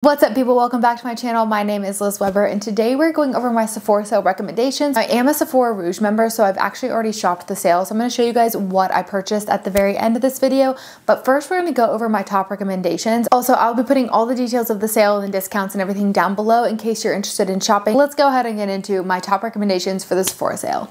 What's up, people? Welcome back to my channel. My name is Liz Weber, and today we're going over my Sephora sale recommendations. I am a Sephora Rouge member, so I've actually already shopped the sale. So I'm going to show you guys what I purchased at the very end of this video. But first, we're going to go over my top recommendations. Also, I'll be putting all the details of the sale and discounts and everything down below in case you're interested in shopping. Let's go ahead and get into my top recommendations for the Sephora sale.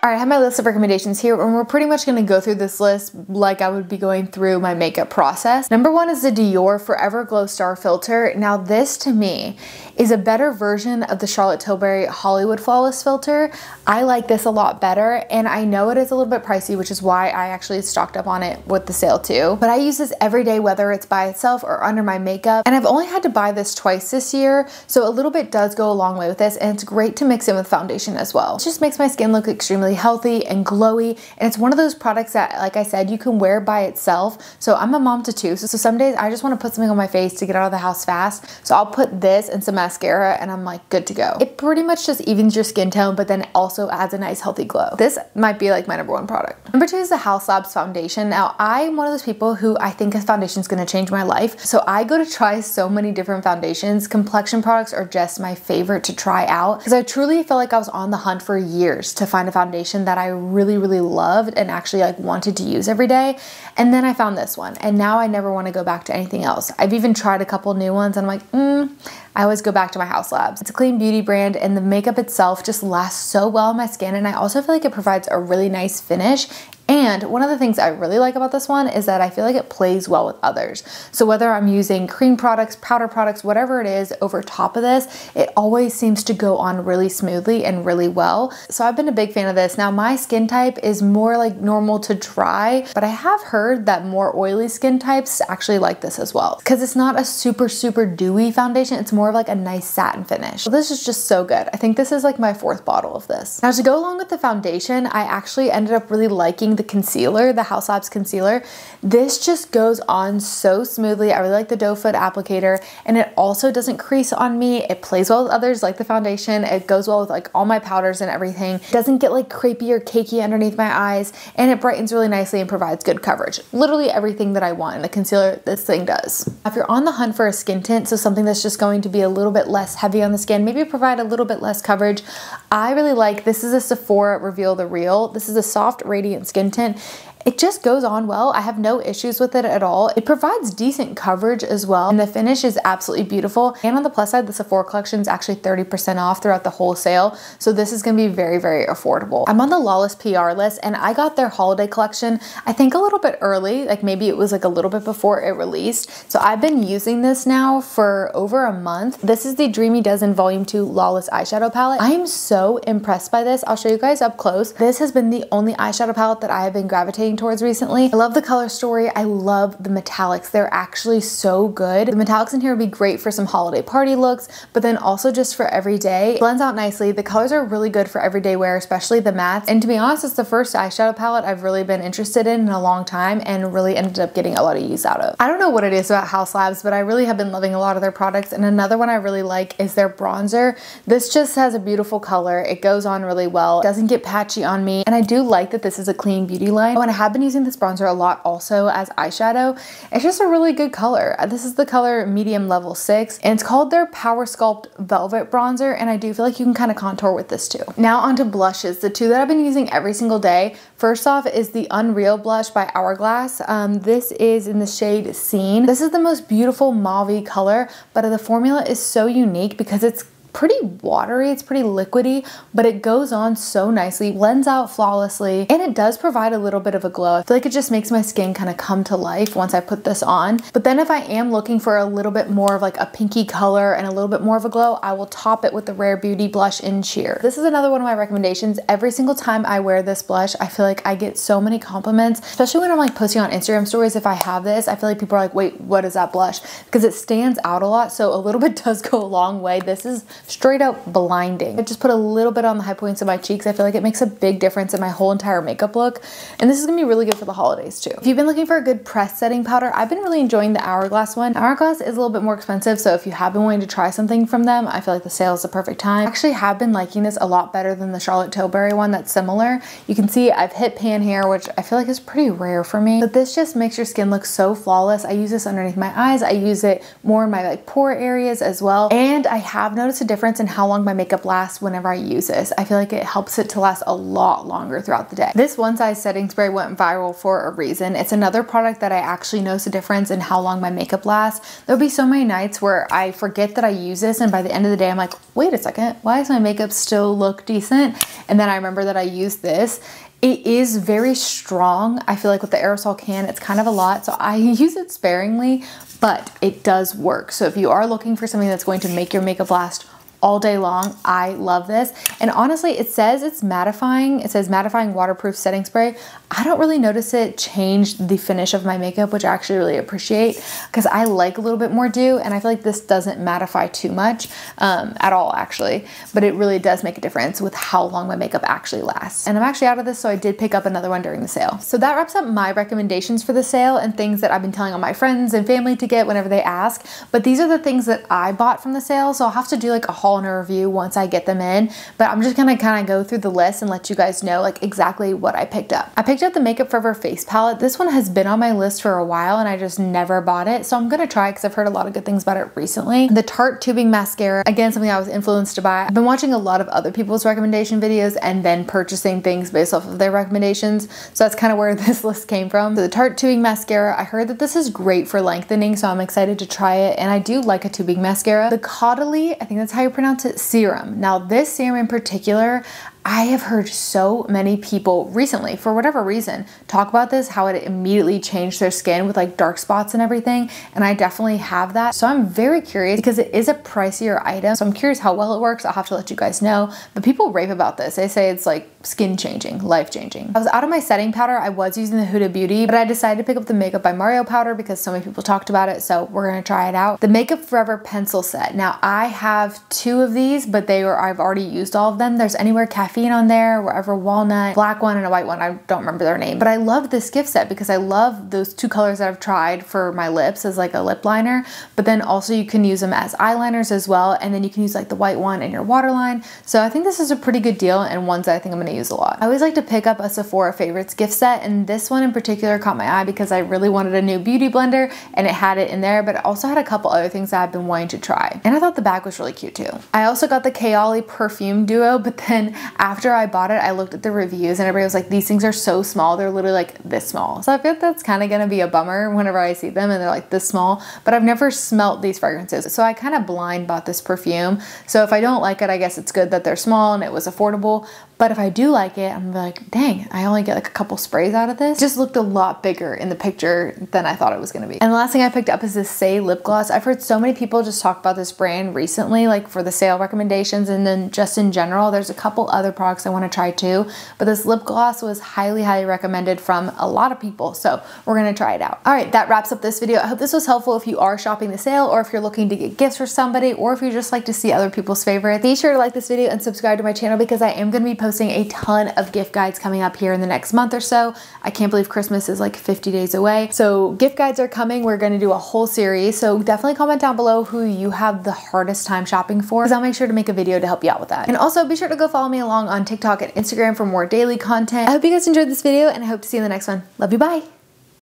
All right, I have my list of recommendations here, and we're pretty much going to go through this list like I would be going through my makeup process. Number one is the Dior Forever Glow Star Filter. Now this, to me, is a better version of the Charlotte Tilbury Hollywood Flawless Filter. I like this a lot better, and I know it is a little bit pricey, which is why I actually stocked up on it with the sale too. But I use this every day, whether it's by itself or under my makeup, and I've only had to buy this twice this year, so a little bit does go a long way with this, and it's great to mix in with foundation as well. It just makes my skin look extremely healthy and glowy, and it's one of those products that, like I said, you can wear by itself. So I'm a mom to two, so some days I just want to put something on my face to get out of the house fast, so I'll put this and some mascara and I'm like good to go. It pretty much just evens your skin tone, but then also adds a nice healthy glow. This might be like my number one product. Number two is the House Labs foundation. Now I'm one of those people who I think a foundation is going to change my life, so I go to try so many different foundations. Complexion products are just my favorite to try out because I truly felt like I was on the hunt for years to find a foundation that I really loved and actually like wanted to use every day. And then I found this one, and now I never want to go back to anything else. I've even tried a couple new ones and I'm like, I always go back to my House Labs. It's a clean beauty brand, and the makeup itself just lasts so well on my skin, and I also feel like it provides a really nice finish. And one of the things I really like about this one is that I feel like it plays well with others. So whether I'm using cream products, powder products, whatever it is over top of this, it always seems to go on really smoothly and really well. So I've been a big fan of this. Now my skin type is more like normal to dry, but I have heard that more oily skin types actually like this as well, because it's not a super dewy foundation. It's more of like a nice satin finish. So this is just so good. I think this is like my fourth bottle of this. Now to go along with the foundation, I actually ended up really liking the concealer, the House Labs concealer. This just goes on so smoothly. I really like the doe foot applicator, and it also doesn't crease on me. It plays well with others like the foundation. It goes well with like all my powders and everything. It doesn't get like crepey or cakey underneath my eyes, and it brightens really nicely and provides good coverage. Literally everything that I want in a concealer, this thing does. If you're on the hunt for a skin tint, so something that's just going to be a little bit less heavy on the skin, maybe provide a little bit less coverage, I really like, this is a Sephora Reveal the Real. This is a soft radiant skin tint. It just goes on well. I have no issues with it at all. It provides decent coverage as well, and the finish is absolutely beautiful. And on the plus side, the Sephora collection is actually 30% off throughout the whole sale, so this is going to be very affordable. I'm on the Lawless PR list, and I got their holiday collection I think a little bit early, like maybe it was like a little bit before it released. So I've been using this now for over a month. This is the Dreamy Dozen Volume 2 Lawless eyeshadow palette. I am so impressed by this. I'll show you guys up close. This has been the only eyeshadow palette that I have been gravitating towards recently. I love the color story. I love the metallics. They're actually so good. The metallics in here would be great for some holiday party looks, but then also just for every day. It blends out nicely. The colors are really good for everyday wear, especially the mattes. And to be honest, it's the first eyeshadow palette I've really been interested in a long time and really ended up getting a lot of use out of. I don't know what it is about House Labs, but I really have been loving a lot of their products. And another one I really like is their bronzer. This just has a beautiful color. It goes on really well. It doesn't get patchy on me. And I do like that this is a clean beauty line. Oh, and I have been using this bronzer a lot also as eyeshadow. It's just a really good color. This is the color medium level 6, and it's called their Power Sculpt Velvet Bronzer, and I do feel like you can kind of contour with this too. Now onto blushes, the two that I've been using every single day. First off is the Unreal blush by Hourglass. This is in the shade Scene. This is the most beautiful mauve-y color, but the formula is so unique because it's pretty watery, it's pretty liquidy, but it goes on so nicely, blends out flawlessly, and it does provide a little bit of a glow. I feel like it just makes my skin kind of come to life once I put this on. But then if I am looking for a little bit more of like a pinky color and a little bit more of a glow, I will top it with the Rare Beauty blush in Sheer. This is another one of my recommendations. Every single time I wear this blush, I feel like I get so many compliments, especially when I'm like posting on Instagram stories. If I have this, I feel like people are like, wait, what is that blush? Because it stands out a lot, so a little bit does go a long way. This is straight up blinding. I just put a little bit on the high points of my cheeks. I feel like it makes a big difference in my whole entire makeup look. And this is gonna be really good for the holidays too. If you've been looking for a good press setting powder, I've been really enjoying the Hourglass one. Hourglass is a little bit more expensive, so if you have been wanting to try something from them, I feel like the sale is the perfect time. I actually have been liking this a lot better than the Charlotte Tilbury one that's similar. You can see I've hit pan hair, which I feel like is pretty rare for me, but this just makes your skin look so flawless. I use this underneath my eyes. I use it more in my like pore areas as well. And I have noticed a difference in how long my makeup lasts whenever I use this. I feel like it helps it to last a lot longer throughout the day. This One Size setting spray went viral for a reason. It's another product that I actually notice a difference in how long my makeup lasts. There'll be so many nights where I forget that I use this, and by the end of the day I'm like, wait a second, why does my makeup still look decent? And then I remember that I used this. It is very strong. I feel like with the aerosol can, it's kind of a lot, so I use it sparingly, but it does work. So if you are looking for something that's going to make your makeup last all day long, I love this. And honestly, it says it's mattifying. It says mattifying waterproof setting spray. I don't really notice it change the finish of my makeup, which I actually really appreciate because I like a little bit more dew, and I feel like this doesn't mattify too much at all actually, but it really does make a difference with how long my makeup actually lasts. And I'm actually out of this, so I did pick up another one during the sale. So that wraps up my recommendations for the sale and things that I've been telling all my friends and family to get whenever they ask. But these are the things that I bought from the sale, so I'll have to do like a haul and a review once I get them in, but I'm just gonna kind of go through the list and let you guys know like exactly what I picked up. I picked up the Makeup Forever face palette. This one has been on my list for a while and I just never bought it, so I'm gonna try because I've heard a lot of good things about it recently. The Tarte tubing mascara, again, something I was influenced by. I've been watching a lot of other people's recommendation videos and then purchasing things based off of their recommendations, so that's kind of where this list came from. So the Tarte tubing mascara, I heard that this is great for lengthening, so I'm excited to try it, and I do like a tubing mascara. The Caudalie, I think that's how you pronounce it, serum. Now this serum in particular, I have heard so many people recently, for whatever reason, talk about this, how it immediately changed their skin with like dark spots and everything, and I definitely have that. So I'm very curious because it is a pricier item, so I'm curious how well it works. I'll have to let you guys know, but people rave about this. They say it's like skin changing, life changing. I was out of my setting powder. I was using the Huda Beauty, but I decided to pick up the Makeup by Mario powder because so many people talked about it, so we're gonna try it out. The Makeup Forever pencil set. Now I have 2 of these, but I've already used all of them. There's Anywhere Caffeine on there, Wherever Walnut, black one and a white one. I don't remember their name, but I love this gift set because I love those 2 colors that I've tried for my lips as like a lip liner, but then also you can use them as eyeliners as well, and then you can use like the white one in your waterline. So I think this is a pretty good deal and ones that I think I'm gonna use a lot. I always like to pick up a Sephora Favorites gift set, and this one in particular caught my eye because I really wanted a new beauty blender and it had it in there, but it also had a couple other things that I've been wanting to try. And I thought the bag was really cute too. I also got the Kayali perfume duo, but then after I bought it, I looked at the reviews and everybody was like, these things are so small. They're literally like this small. So I feel like that's kind of gonna be a bummer whenever I see them and they're like this small, but I've never smelt these fragrances. So I kind of blind bought this perfume. So if I don't like it, I guess it's good that they're small and it was affordable. But if I do like it, I'm like, dang, I only get like a couple sprays out of this. It just looked a lot bigger in the picture than I thought it was gonna be. And the last thing I picked up is this Say lip gloss. I've heard so many people just talk about this brand recently, like for the sale recommendations, and then just in general. There's a couple other products I wanna try too, but this lip gloss was highly, highly recommended from a lot of people, so we're gonna try it out. All right, that wraps up this video. I hope this was helpful if you are shopping the sale, or if you're looking to get gifts for somebody, or if you just like to see other people's favorites. Be sure to like this video and subscribe to my channel because I am gonna be posting a ton of gift guides coming up here in the next month or so. I can't believe Christmas is like 50 days away. So gift guides are coming. We're gonna do a whole series. So definitely comment down below who you have the hardest time shopping for, because I'll make sure to make a video to help you out with that. And also be sure to go follow me along on TikTok and Instagram for more daily content. I hope you guys enjoyed this video and I hope to see you in the next one. Love you, bye.